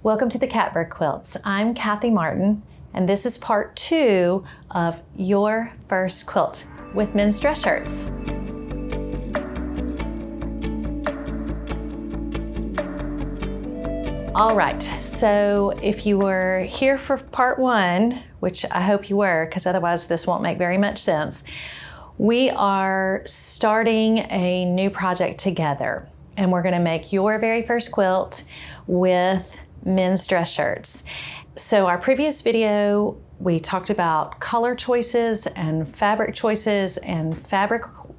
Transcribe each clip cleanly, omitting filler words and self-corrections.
Welcome to the Catbird Quilts. I'm Kathy Martin, and this is part 2 of Your First Quilt with men's dress shirts. All right, so if you were here for part 1, which I hope you were, because otherwise this won't make very much sense, we are starting a new project together, and we're going to make your very first quilt with men's dress shirts. So our previous video, we talked about color choices and fabric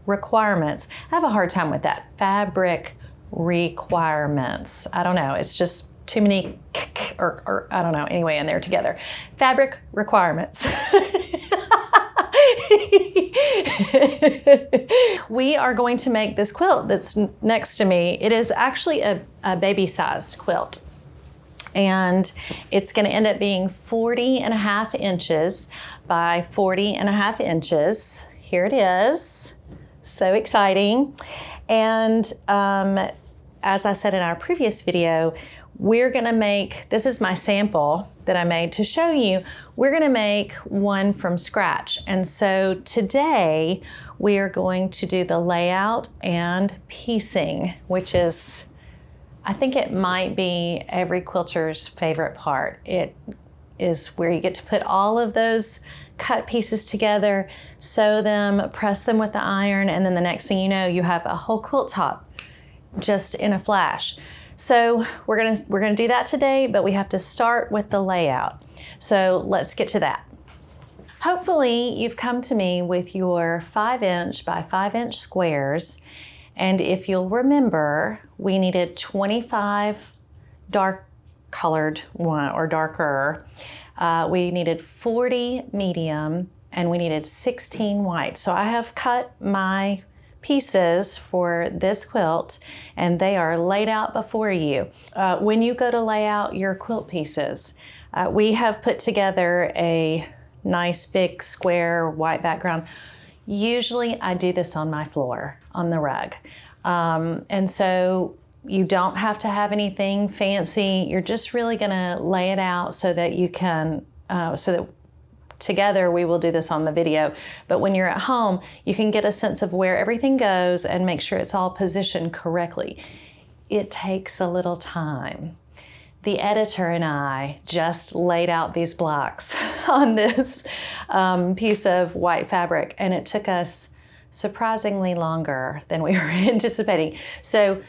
requirements. I have a hard time with that. Fabric requirements. I don't know. It's just too many or I don't know. Anyway, in there together. Fabric requirements. We are going to make this quilt that's next to me. It is actually a baby-sized quilt. And it's going to end up being 40.5 inches by 40.5 inches. Here it is. So exciting. And as I said in our previous video, we're going to make, this is my sample that I made to show you, we're going to make one from scratch. And so today we are going to do the layout and piecing, which is, I think it might be every quilter's favorite part. It is where you get to put all of those cut pieces together, sew them, press them with the iron, and then the next thing you know, you have a whole quilt top just in a flash. So we're gonna do that today, but we have to start with the layout. So let's get to that. Hopefully you've come to me with your 5-inch by 5-inch squares. And if you'll remember, we needed 25 dark colored one or darker. We needed 40 medium, and we needed 16 white. So I have cut my pieces for this quilt, and they are laid out before you. When you go to lay out your quilt pieces, we have put together a nice big square white background. Usually I do this on my floor, on the rug. And so you don't have to have anything fancy. You're just really gonna lay it out so that you can, so that together we will do this on the video. But when you're at home, you can get a sense of where everything goes and make sure it's all positioned correctly. It takes a little time. The editor and I just laid out these blocks on this piece of white fabric, and it took us surprisingly longer than we were anticipating. So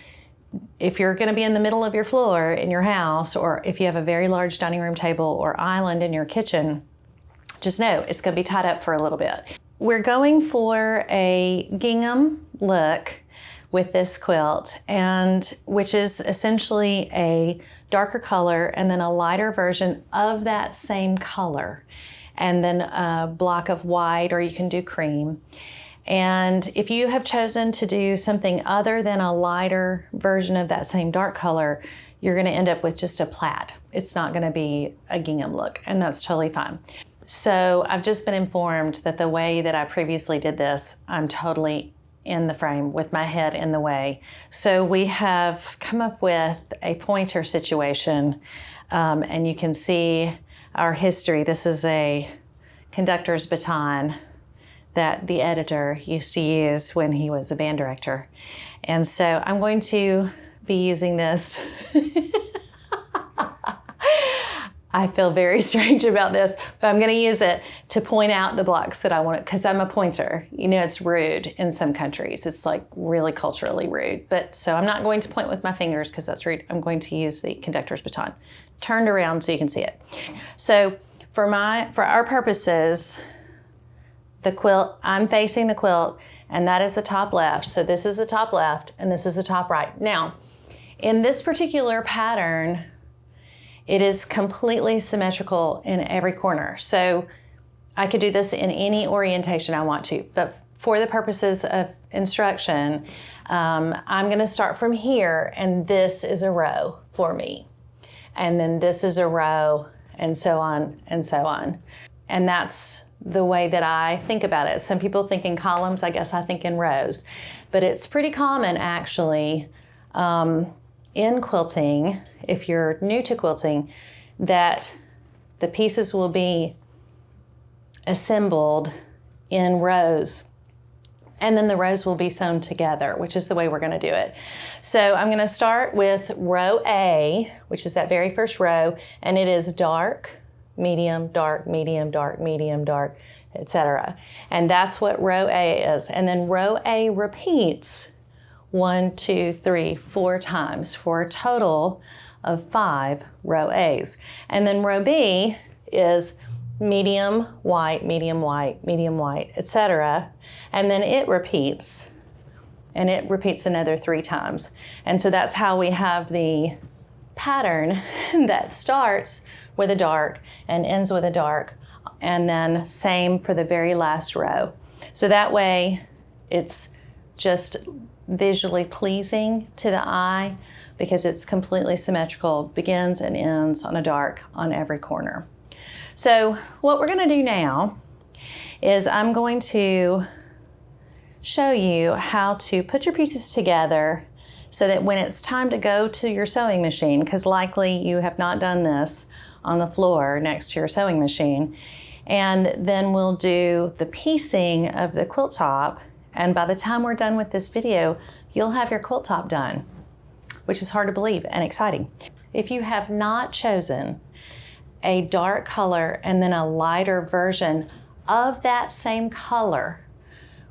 if you're going to be in the middle of your floor in your house, or if you have a very large dining room table or island in your kitchen, just know it's going to be tied up for a little bit. We're going for a gingham look with this quilt, and which is essentially a darker color and then a lighter version of that same color, and then a block of white, or you can do cream. And if you have chosen to do something other than a lighter version of that same dark color, you're going to end up with just a plaid. It's not going to be a gingham look, and that's totally fine. So I've just been informed that the way that I previously did this, I'm totally in the frame with my head in the way. So we have come up with a pointer situation, and you can see our history. This is a conductor's baton that the editor used to use when he was a band director. And so I'm going to be using this. I feel very strange about this, but I'm gonna use it to point out the blocks that I want, because I'm a pointer. You know, it's rude in some countries. It's like really culturally rude. But so I'm not going to point with my fingers because that's rude. I'm going to use the conductor's baton. Turned around so you can see it. So for our purposes, the quilt, I'm facing the quilt, and that is the top left. So this is the top left, and this is the top right. Now, in this particular pattern, it is completely symmetrical in every corner. So I could do this in any orientation I want to, but for the purposes of instruction, I'm gonna start from here, and this is a row for me. And then this is a row, and so on and so on. And that's the way that I think about it. Some people think in columns, I guess I think in rows, but it's pretty common actually in quilting, if you're new to quilting, that the pieces will be assembled in rows, and then the rows will be sewn together, which is the way we're going to do it. So I'm going to start with row A, which is that very first row, and it is dark, medium, dark, medium, dark, etc. And that's what row A is. And then row A repeats 1, 2, 3, 4 times for a total of 5 row A's. And then row B is medium, white, etc. And then it repeats, and it repeats another 3 times. And so that's how we have the pattern that starts with a dark and ends with a dark, and then same for the very last row. So that way it's just visually pleasing to the eye because it's completely symmetrical, begins and ends on a dark on every corner. So what we're going to do now is I'm going to show you how to put your pieces together so that when it's time to go to your sewing machine, because likely you have not done this on the floor next to your sewing machine, and then we'll do the piecing of the quilt top, and by the time we're done with this video, you'll have your quilt top done, which is hard to believe and exciting. If you have not chosen a dark color and then a lighter version of that same color,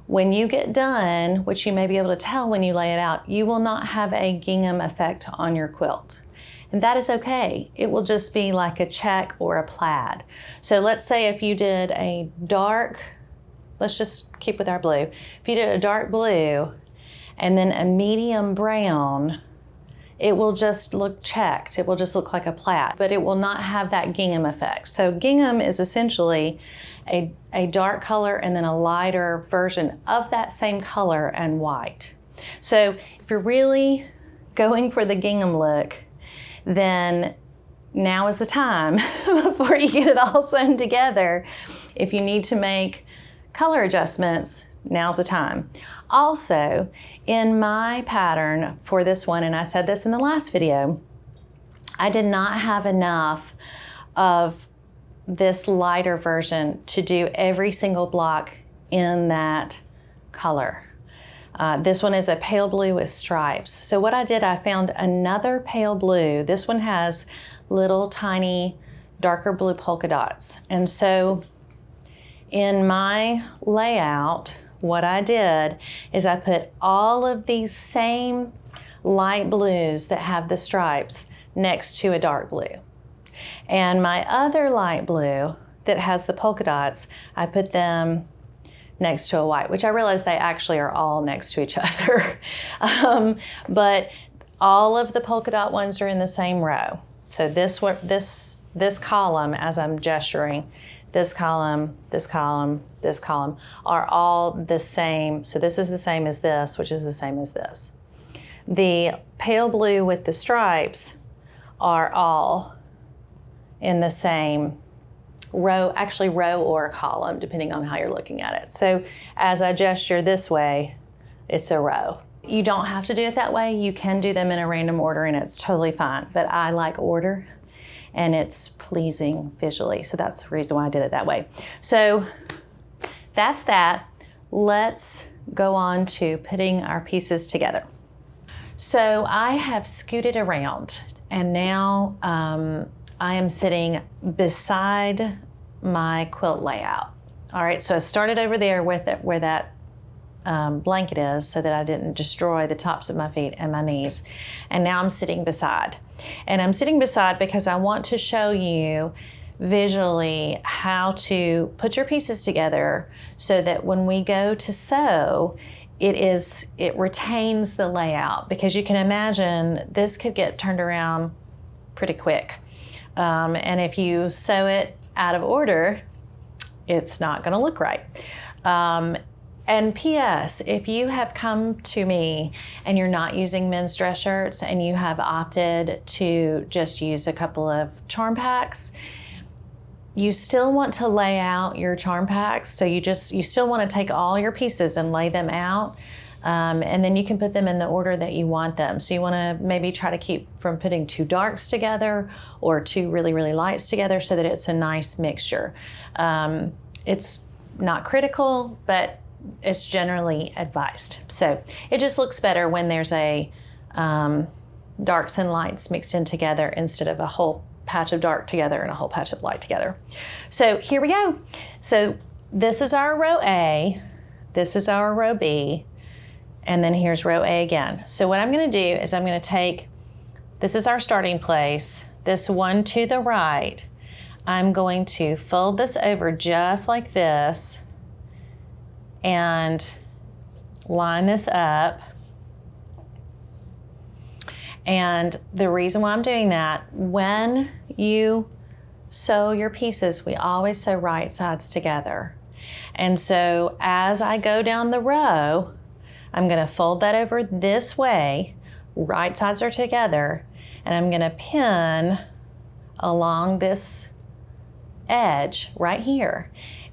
when you get done, which you may be able to tell when you lay it out, you will not have a gingham effect on your quilt. And that is okay. It will just be like a check or a plaid. So let's say if you did a dark, let's just keep with our blue. If you did a dark blue and then a medium brown, it will just look checked. It will just look like a plaid, but it will not have that gingham effect. So gingham is essentially a dark color and then a lighter version of that same color and white. So if you're really going for the gingham look, then now is the time before you get it all sewn together. If you need to make color adjustments, now's the time. Also, in my pattern for this one, and I said this in the last video, I did not have enough of this lighter version to do every single block in that color. This one is a pale blue with stripes. So what I did, I found another pale blue. This one has little tiny darker blue polka dots. And so in my layout, what I did is I put all of these same light blues that have the stripes next to a dark blue. And my other light blue that has the polka dots, I put them next to a white, which I realize they actually are all next to each other. But all of the polka dot ones are in the same row. So this column, as I'm gesturing, this column, this column, this column are all the same. So this is the same as this, which is the same as this. The pale blue with the stripes are all in the same row, actually row or column, depending on how you're looking at it. So as I gesture this way, it's a row. You don't have to do it that way. You can do them in a random order and it's totally fine, but I like order and it's pleasing visually. So that's the reason why I did it that way. So that's that. Let's go on to putting our pieces together. So I have scooted around and now I am sitting beside my quilt layout. All right, so I started over there with it, where that blanket is so that I didn't destroy the tops of my feet and my knees. And now I'm sitting beside. And I'm sitting beside because I want to show you visually how to put your pieces together so that when we go to sew, it retains the layout, because you can imagine this could get turned around pretty quick. And if you sew it out of order, it's not going to look right. And P.S., if you have come to me and you're not using men's dress shirts and you have opted to just use a couple of charm packs, you still want to lay out your charm packs. So you still want to take all your pieces and lay them out. And then you can put them in the order that you want them. So you want to maybe try to keep from putting two darks together or two really, really lights together so that it's a nice mixture. It's not critical, but it's generally advised. So it just looks better when there's a darks and lights mixed in together instead of a whole patch of dark together and a whole patch of light together. So here we go. So this is our row A, this is our row B, and then here's row A again. So what I'm going to do is I'm going to take, this is our starting place, this one to the right. I'm going to fold this over just like this and line this up. And the reason why I'm doing that, when you sew your pieces, we always sew right sides together. And so as I go down the row, I'm going to fold that over this way, right sides are together, and I'm going to pin along this edge right here.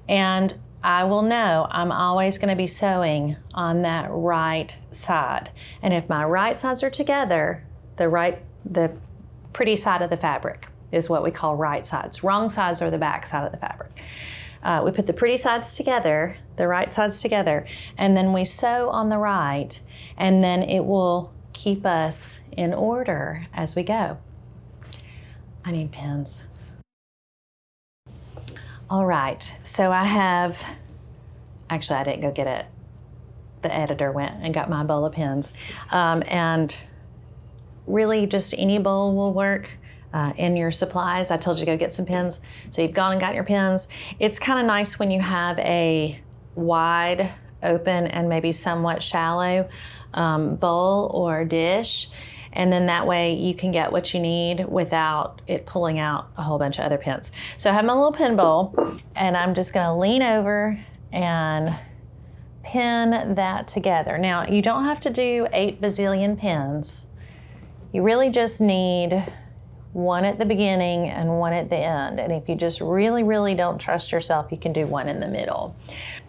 And I will know I'm always going to be sewing on that right side. And if my right sides are together, the pretty side of the fabric is what we call right sides. Wrong sides are the back side of the fabric. We put the pretty sides together, the right sides together, and then we sew on the right, and then it will keep us in order as we go. I need pins. All right, so I have, actually I didn't go get it. The editor went and got my bowl of pins. And really just any bowl will work. In your supplies, I told you to go get some pins. So you've gone and got your pins. It's kind of nice when you have a wide open and maybe somewhat shallow bowl or dish. And then that way you can get what you need without it pulling out a whole bunch of other pins. So I have my little pin bowl and I'm just gonna lean over and pin that together. Now you don't have to do 8 bazillion pins. You really just need one at the beginning and one at the end. And if you just really, really don't trust yourself, you can do one in the middle.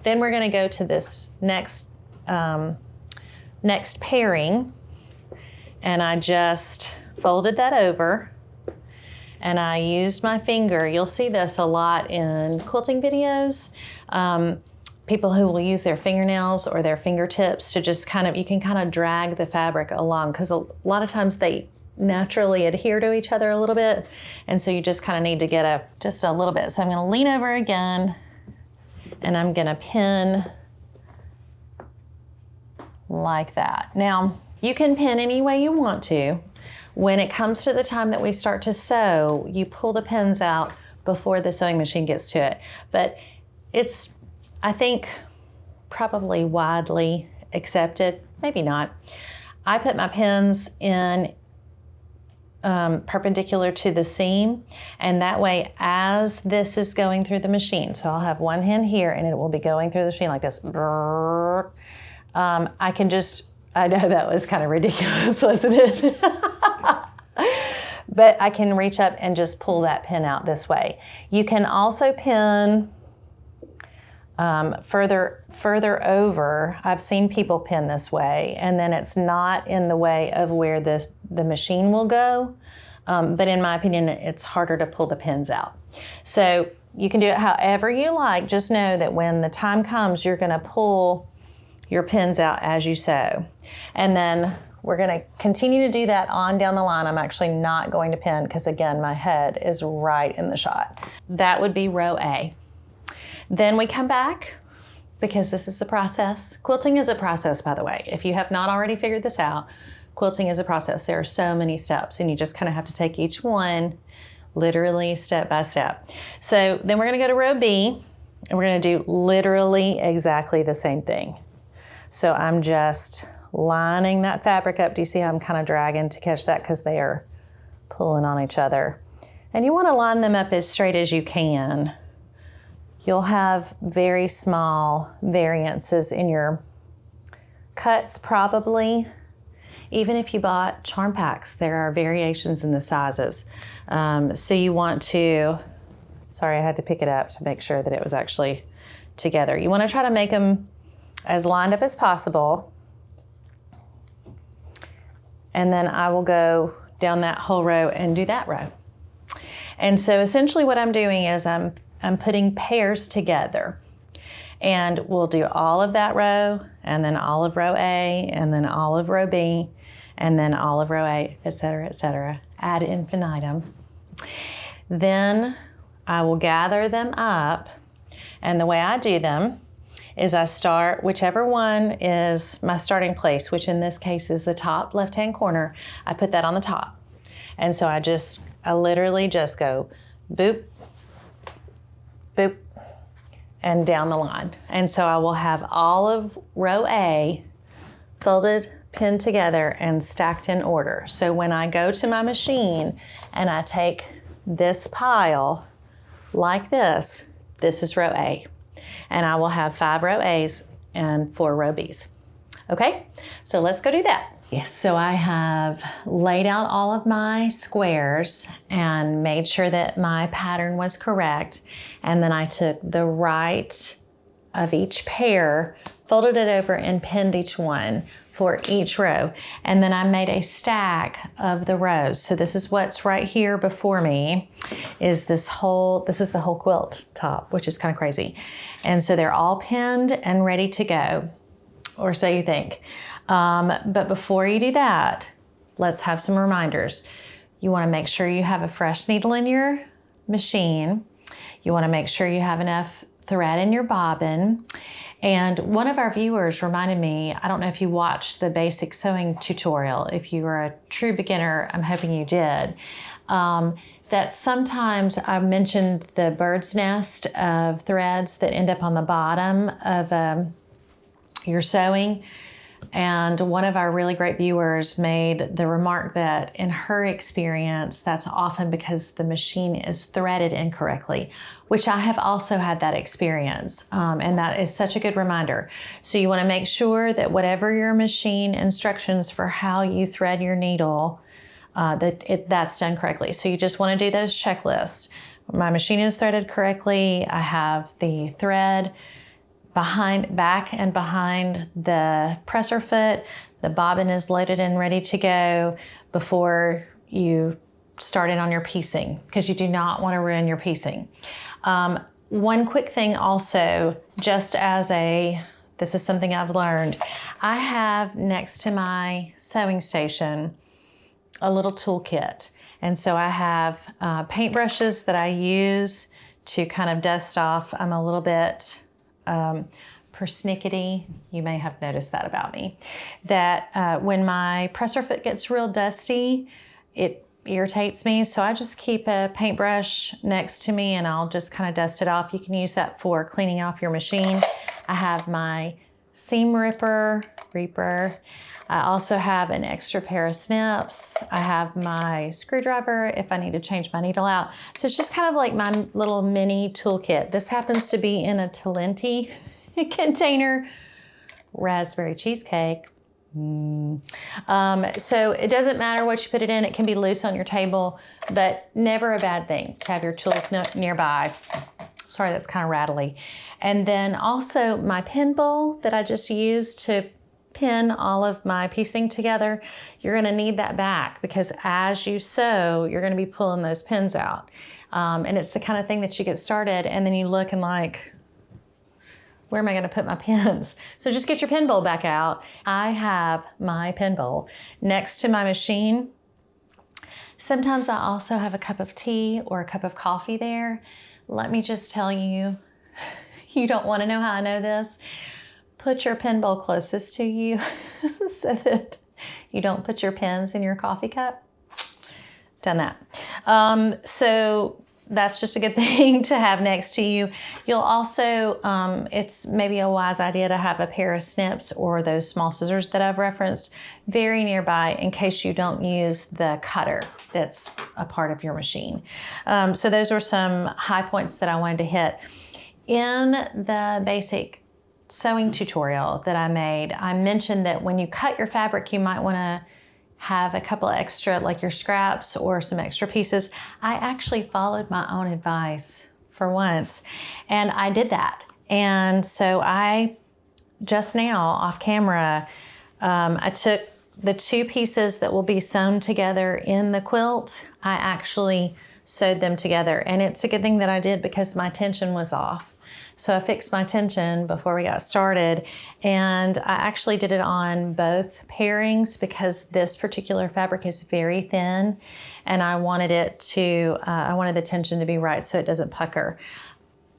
Then we're gonna go to this next pairing. And I just folded that over and I used my finger. You'll see this a lot in quilting videos. People who will use their fingernails or their fingertips to just you can kind of drag the fabric along, because a lot of times they naturally adhere to each other a little bit. And so you just kind of need to get just a little bit. So I'm going to lean over again and I'm going to pin like that. Now, you can pin any way you want to. When it comes to the time that we start to sew, you pull the pins out before the sewing machine gets to it. But it's, I think, probably widely accepted, maybe not. I put my pins in perpendicular to the seam, and that way as this is going through the machine, so I'll have one hand here and it will be going through the machine like this. I can just, I know that was kind of ridiculous, wasn't it? But I can reach up and just pull that pin out this way. You can also pin further over. I've seen people pin this way, and then it's not in the way of where the machine will go. But in my opinion, it's harder to pull the pins out. So you can do it however you like. Just know that when the time comes, you're going to pull your pins out as you sew. And then we're going to continue to do that on down the line. I'm actually not going to pin because, again, my head is right in the shot. That would be row A. Then we come back, because this is a process. Quilting is a process, by the way. If you have not already figured this out, quilting is a process. There are so many steps, and you just kind of have to take each one literally step by step. So then we're going to go to row B, and we're going to do literally exactly the same thing. So I'm just lining that fabric up. Do you see how I'm kind of dragging to catch that, because they are pulling on each other? And you want to line them up as straight as you can. You'll have very small variances in your cuts probably. Even if you bought charm packs, there are variations in the sizes. So you want to, sorry, I had to pick it up to make sure that it was actually together. You want to try to make them as lined up as possible. and then I will go down that whole row and do that row. And so essentially what I'm doing is I'm putting pairs together. And we'll do all of that row, and then all of row A, and then all of row B, and then all of row A, et cetera, ad infinitum. Then I will gather them up, and the way I do them is I start whichever one is my starting place, which in this case is the top left-hand corner. I put that on the top. And so I literally just go boop, boop, and down the line. And so I will have all of row A folded, pinned together, and stacked in order. So when I go to my machine and I take this pile like this is row A. And I will have 5 row A's and 4 row B's. Okay, so let's go do that. Yes, so I have laid out all of my squares and made sure that my pattern was correct. And then I took the right of each pair, folded it over, and pinned each one for each row. And then I made a stack of the rows. So this is what's right here before me, is this is the whole quilt top, which is kind of crazy. And so they're all pinned and ready to go, or so you think. But before you do that, let's have some reminders. You want to make sure you have a fresh needle in your machine. You want to make sure you have enough thread in your bobbin. And one of our viewers reminded me, I don't know if you watched the basic sewing tutorial. If you are a true beginner, I'm hoping you did. That sometimes I mentioned the bird's nest of threads that end up on the bottom of your sewing. And one of our really great viewers made the remark that in her experience, that's often because the machine is threaded incorrectly, which I have also had that experience. And that is such a good reminder. So you want to make sure that whatever your machine instructions for how you thread your needle, that's done correctly. So you just want to do those checklists. My machine is threaded correctly. I have the thread back and behind the presser foot. The bobbin is loaded and ready to go before you start in on your piecing, because you do not want to ruin your piecing. One quick thing also, just as this is something I've learned, I have next to my sewing station a little toolkit. And so I have paintbrushes that I use to kind of dust off. I'm a little bit persnickety. You may have noticed that about me, that when my presser foot gets real dusty, it irritates me. So I just keep a paintbrush next to me and I'll just kind of dust it off. You can use that for cleaning off your machine. I have my seam reaper. I also have an extra pair of snips. I have my screwdriver if I need to change my needle out. So it's just kind of like my little mini toolkit. This happens to be in a Talenti container. Raspberry cheesecake. So it doesn't matter what you put it in. It can be loose on your table, but never a bad thing to have your tools nearby. Sorry, that's kind of rattly. And then also my pin bowl that I just used to pin all of my piecing together. You're going to need that back because as you sew, you're going to be pulling those pins out. And it's the kind of thing that you get started and then you look and like, where am I going to put my pins? So just get your pin bowl back out. I have my pin bowl next to my machine. Sometimes I also have a cup of tea or a cup of coffee there. Let me just tell you, you don't want to know how I know this. Put your pin bowl closest to you so that you don't put your pins in your coffee cup. Done that. So that's just a good thing to have next to you. You'll also, it's maybe a wise idea to have a pair of snips or those small scissors that I've referenced very nearby in case you don't use the cutter that's a part of your machine. So those are some high points that I wanted to hit. In the basic sewing tutorial that I made, I mentioned that when you cut your fabric, you might want to have a couple of extra, like your scraps or some extra pieces. I actually followed my own advice for once, and I did that. And so I, just now off camera, I took the two pieces that will be sewn together in the quilt, I actually sewed them together. And it's a good thing that I did because my tension was off. So I fixed my tension before we got started, and I actually did it on both pairings because this particular fabric is very thin, and I wanted I wanted the tension to be right so it doesn't pucker.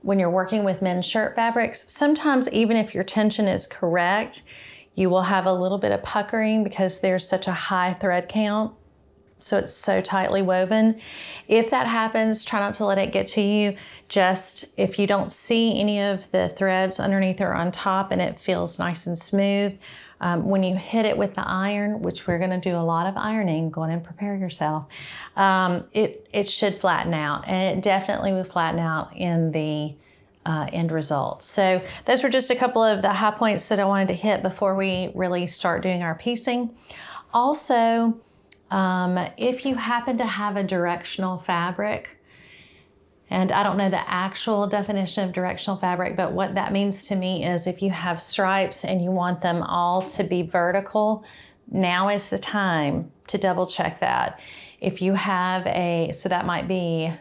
When you're working with men's shirt fabrics, sometimes even if your tension is correct, you will have a little bit of puckering because there's such a high thread count. So it's so tightly woven. If that happens, try not to let it get to you. Just if you don't see any of the threads underneath or on top and it feels nice and smooth, when you hit it with the iron, which we're gonna do a lot of ironing, go on and prepare yourself, it should flatten out, and it definitely will flatten out in the end result. So those were just a couple of the high points that I wanted to hit before we really start doing our piecing. Also, if you happen to have a directional fabric, and I don't know the actual definition of directional fabric, but what that means to me is if you have stripes and you want them all to be vertical, now is the time to double check that. If you have so that might be,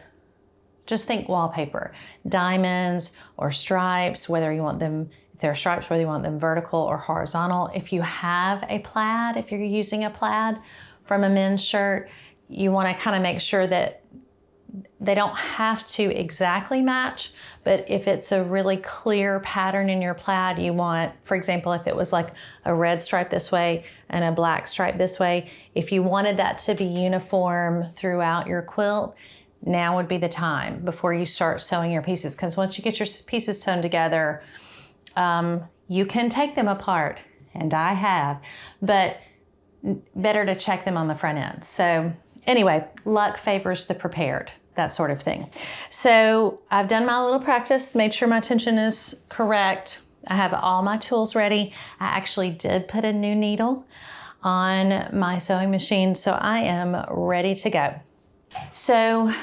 just think wallpaper, diamonds or stripes, whether you want them, if they're stripes, whether you want them vertical or horizontal. If you have a plaid, if you're using a plaid from a men's shirt, you want to kind of make sure that they don't have to exactly match, but if it's a really clear pattern in your plaid, you want, for example, if it was like a red stripe this way and a black stripe this way, if you wanted that to be uniform throughout your quilt, now would be the time before you start sewing your pieces. Because once you get your pieces sewn together, you can take them apart, and I have, but better to check them on the front end. So anyway, luck favors the prepared, that sort of thing. So I've done my little practice, made sure my tension is correct. I have all my tools ready. I actually did put a new needle on my sewing machine, so I am ready to go. So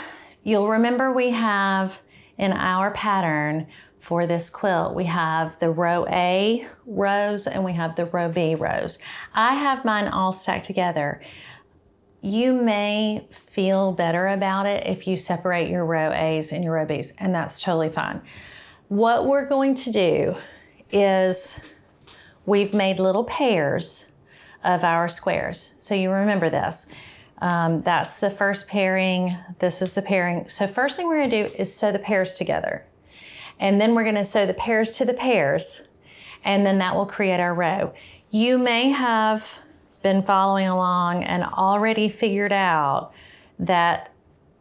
you'll remember we have in our pattern for this quilt, we have the row A rows and we have the row B rows. I have mine all stacked together. You may feel better about it if you separate your row A's and your row B's, and that's totally fine. What we're going to do is we've made little pairs of our squares. So you remember this. That's the first pairing. This is the pairing. So first thing we're gonna do is sew the pairs together. And then we're gonna sew the pairs to the pairs, and then that will create our row. You may have been following along and already figured out that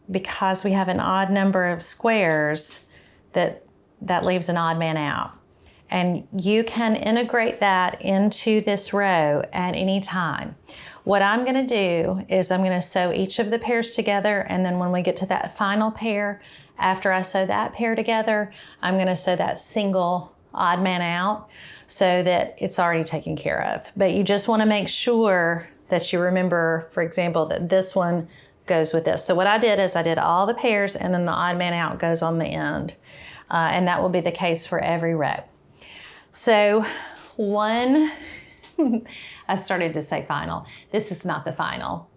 because we have an odd number of squares, that leaves an odd man out. And you can integrate that into this row at any time. What I'm gonna do is I'm gonna sew each of the pairs together, and then when we get to that final pair, after I sew that pair together, I'm gonna sew that single odd man out so that it's already taken care of. But you just wanna make sure that you remember, for example, that this one goes with this. So what I did is I did all the pairs, and then the odd man out goes on the end. And that will be the case for every row. So I started to say final. This is not the final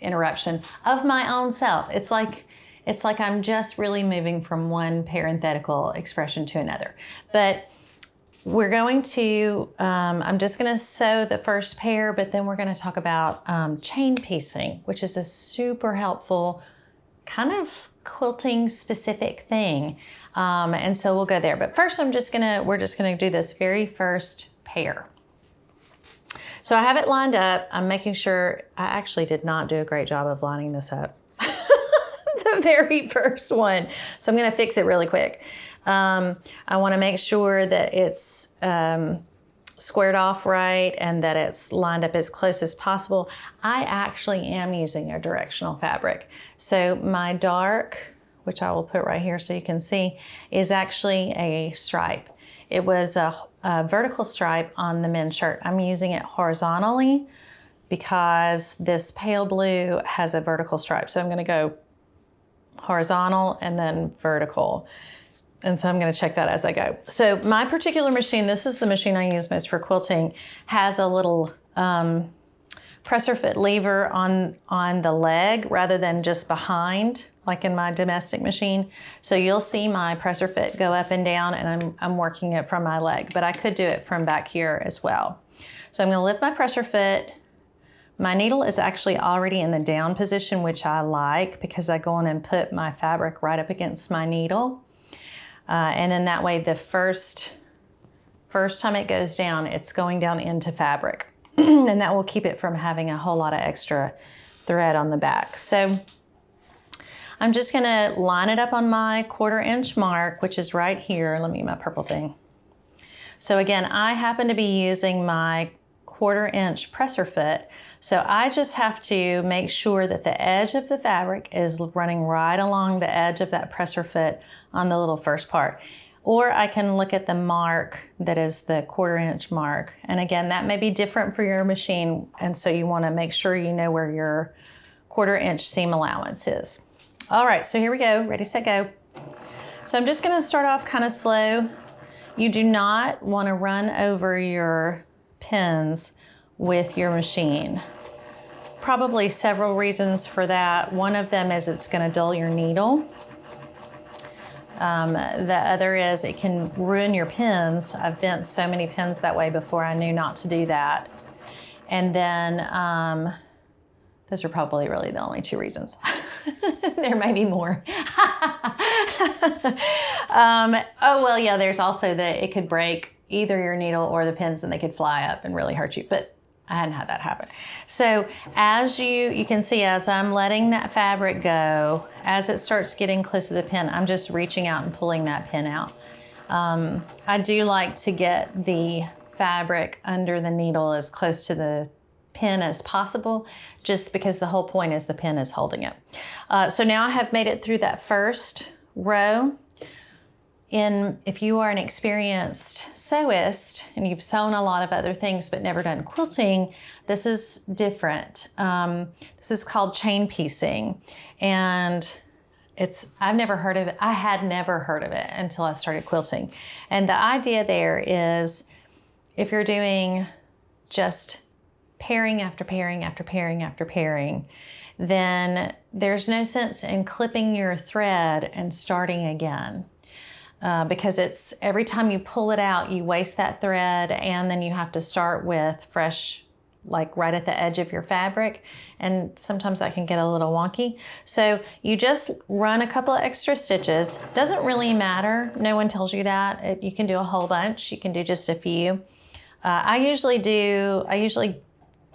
interruption of my own self. It's like I'm just really moving from one parenthetical expression to another. But we're going to, I'm just gonna sew the first pair, but then we're gonna talk about chain piecing, which is a super helpful kind of quilting specific thing. And so we'll go there. But first we're just gonna do this very first pair. So I have it lined up. I'm making sure, I actually did not do a great job of lining this up. The very first one. So I'm gonna fix it really quick. I wanna make sure that it's squared off right and that it's lined up as close as possible. I actually am using a directional fabric. So my dark, which I will put right here so you can see, is actually a stripe. It was a vertical stripe on the men's shirt. I'm using it horizontally because this pale blue has a vertical stripe. So I'm gonna go horizontal and then vertical. And so I'm gonna check that as I go. So my particular machine, this is the machine I use most for quilting, has a little presser foot lever on the leg rather than just behind, like in my domestic machine. So you'll see my presser foot go up and down, and I'm working it from my leg, but I could do it from back here as well. So I'm gonna lift my presser foot. My needle is actually already in the down position, which I like because I go on and put my fabric right up against my needle. And then that way the first time it goes down, it's going down into fabric. And that will keep it from having a whole lot of extra thread on the back. So I'm just gonna line it up on my 1/4 inch mark, which is right here. Let me get my purple thing. So again, I happen to be using my 1/4 inch presser foot. So I just have to make sure that the edge of the fabric is running right along the edge of that presser foot on the little first part. Or I can look at the mark that is the 1/4 inch mark. And again, that may be different for your machine. And so you wanna make sure you know where your 1/4 inch seam allowance is. All right, so here we go, ready, set, go. So I'm just gonna start off kind of slow. You do not wanna run over your pins with your machine. Probably several reasons for that. One of them is it's gonna dull your needle. The other is it can ruin your pins. I've bent so many pins that way before. I knew not to do that. And then those are probably really the only 2 reasons. There may be more. Oh, well, yeah, there's also that it could break either your needle or the pins and they could fly up and really hurt you. But I hadn't had that happen. So as you can see, as I'm letting that fabric go, as it starts getting close to the pin, I'm just reaching out and pulling that pin out. I do like to get the fabric under the needle as close to the pin as possible, just because the whole point is the pin is holding it. So now I have made it through that first row. If you are an experienced sewist and you've sewn a lot of other things but never done quilting, this is different. This is called chain piecing, and I've never heard of it. I had never heard of it until I started quilting. And the idea there is if you're doing just pairing after pairing after pairing after pairing, then there's no sense in clipping your thread and starting again. Because it's every time you pull it out, you waste that thread, and then you have to start with fresh, like right at the edge of your fabric. And sometimes that can get a little wonky. So you just run a couple of extra stitches. Doesn't really matter. No one tells you that. You can do a whole bunch. You can do just a few. I usually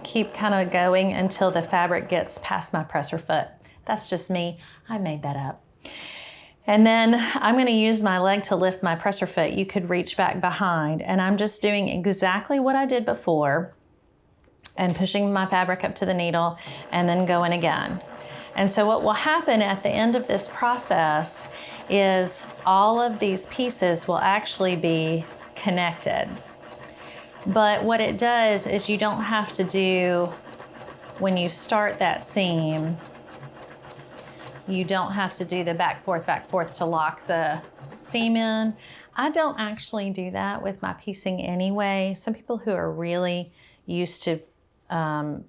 keep kind of going until the fabric gets past my presser foot. That's just me. I made that up. And then I'm going to use my leg to lift my presser foot. You could reach back behind, and I'm just doing exactly what I did before and pushing my fabric up to the needle and then going again. And so what will happen at the end of this process is all of these pieces will actually be connected. But what it does is you don't have to do, when you start that seam, you don't have to do the back, forth to lock the seam in. I don't actually do that with my piecing anyway. Some people who are really used to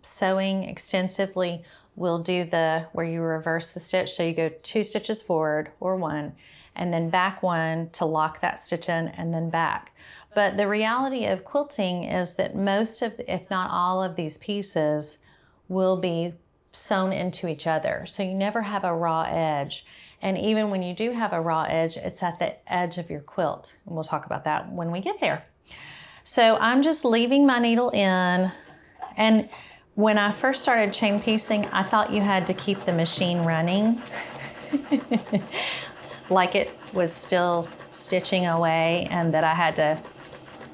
sewing extensively will do where you reverse the stitch. So you go 2 stitches forward or 1, and then back 1 to lock that stitch in, and then back. But the reality of quilting is that most of, if not all of these pieces will be sewn into each other. So you never have a raw edge. And even when you do have a raw edge, it's at the edge of your quilt. And we'll talk about that when we get there. So I'm just leaving my needle in. And when I first started chain piecing, I thought you had to keep the machine running. Like it was still stitching away, and that I had to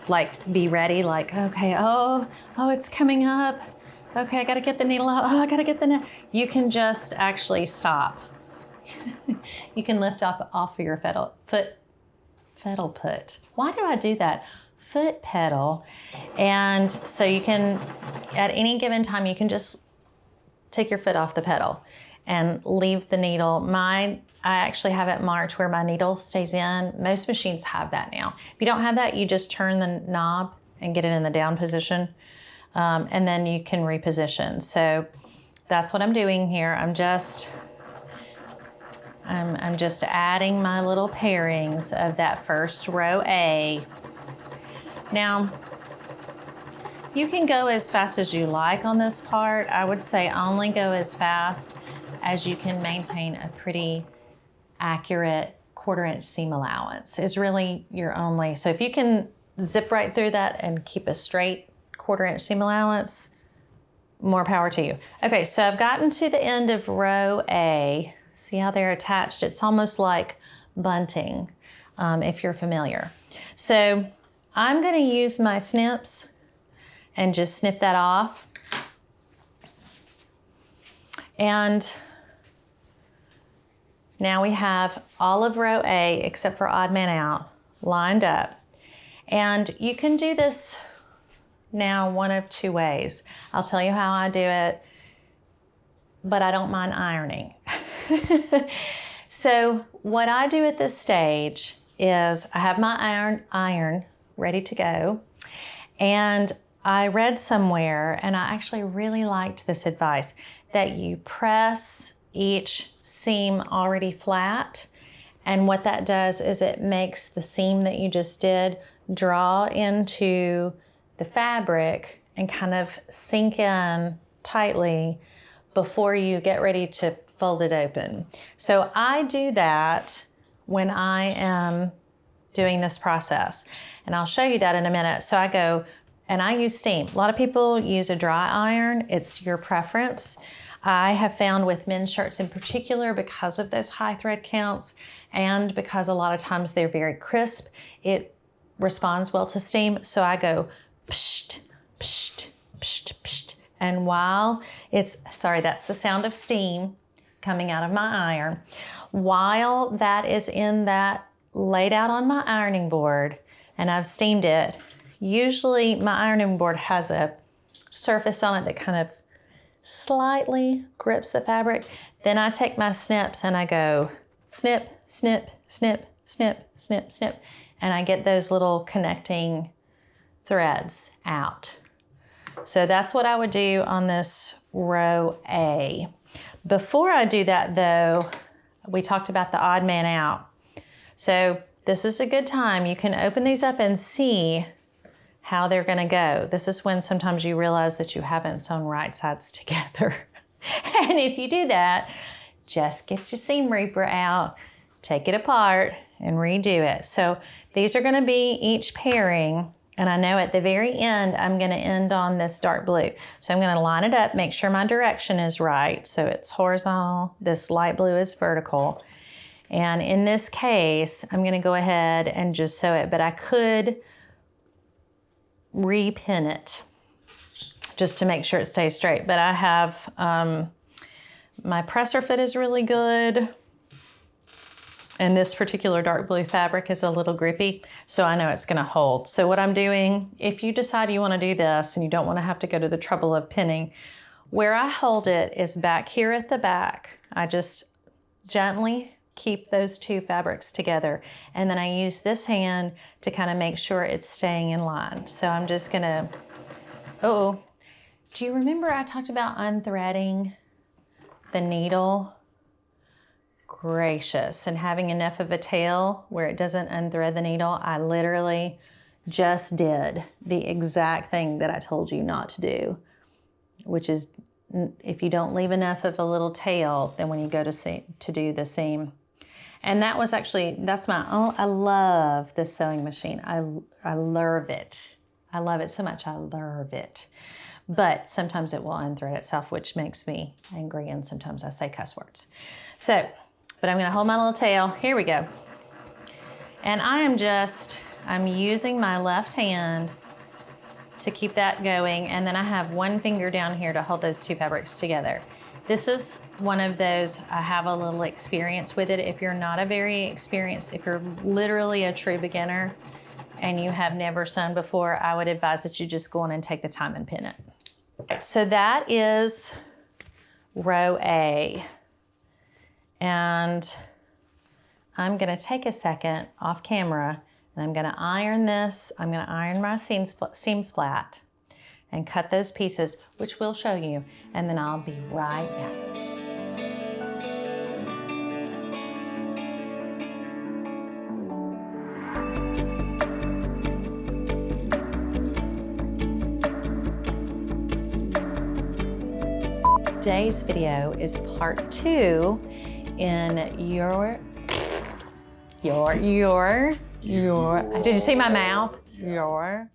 like be ready, like, okay, oh, it's coming up. Okay, I gotta get the needle out. Oh, I gotta get the needle. You can just actually stop. You can lift up off of your foot pedal. Why do I do that? Foot pedal. And so you can, at any given time, you can just take your foot off the pedal and leave the needle. I actually have it marked where my needle stays in. Most machines have that now. If you don't have that, you just turn the knob and get it in the down position. and then you can reposition. So that's what I'm doing here. I'm just adding my little pairings of that first row A. Now, you can go as fast as you like on this part. I would say only go as fast as you can maintain a pretty accurate 1/4 inch seam allowance is really your only. So if you can zip right through that and keep a straight 1/4 inch seam allowance, more power to you. Okay, so I've gotten to the end of row A. See how they're attached? It's almost like bunting, if you're familiar. So I'm gonna use my snips and just snip that off. And now we have all of row A, except for odd man out, lined up. And you can do this now one of 2 ways. I'll tell you how I do it, but I don't mind ironing. So what I do at this stage is I have my iron ready to go, and I read somewhere, and I actually really liked this advice, that you press each seam already flat, and what that does is it makes the seam that you just did draw into the fabric and kind of sink in tightly before you get ready to fold it open. So I do that when I am doing this process, and I'll show you that in a minute. So I go and I use steam. A lot of people use a dry iron. It's your preference. I have found with men's shirts in particular, because of those high thread counts and because a lot of times they're very crisp, it responds well to steam. So I go psht, psht, psht, psht. And while it's, sorry, that's the sound of steam coming out of my iron. While that is in that laid out on my ironing board and I've steamed it, usually my ironing board has a surface on it that kind of slightly grips the fabric. Then I take my snips and I go snip, snip, snip, snip, snip, snip, and I get those little connecting threads out. So that's what I would do on this row A. Before I do that though, we talked about the odd man out. So this is a good time. You can open these up and see how they're gonna go. This is when sometimes you realize that you haven't sewn right sides together. And if you do that, just get your seam reaper out, take it apart, and redo it. So these are gonna be each pairing, and I know at the very end, I'm gonna end on this dark blue. So I'm gonna line it up, make sure my direction is right. So it's horizontal, this light blue is vertical. And in this case, I'm gonna go ahead and just sew it, but I could repin it just to make sure it stays straight. But I have, my presser fit is really good. And this particular dark blue fabric is a little grippy, so I know it's gonna hold. So what I'm doing, if you decide you wanna do this and you don't wanna have to go to the trouble of pinning, where I hold it is back here at the back. I just gently keep those 2 fabrics together. And then I use this hand to kind of make sure it's staying in line. So I'm just gonna, do you remember I talked about unthreading the needle? Gracious, and having enough of a tail where it doesn't unthread the needle. I literally just did the exact thing that I told you not to do, which is if you don't leave enough of a little tail, then when you go to do the seam. And that was actually, that's my own, I love this sewing machine. I love it. I love it so much, I love it. But sometimes it will unthread itself, which makes me angry, and sometimes I say cuss words. So, but I'm gonna hold my little tail, here we go. And I'm using my left hand to keep that going, and then I have one finger down here to hold those 2 fabrics together. This is one of those, I have a little experience with it. If you're not a very experienced, if you're literally a true beginner and you have never sewn before, I would advise that you just go on and take the time and pin it. So that is row A. And I'm gonna take a second off camera and I'm gonna iron this. I'm gonna iron my seams flat. and cut those pieces, which we'll show you, and then I'll be right back. Today's video is part 2 in did you see my mouth? Your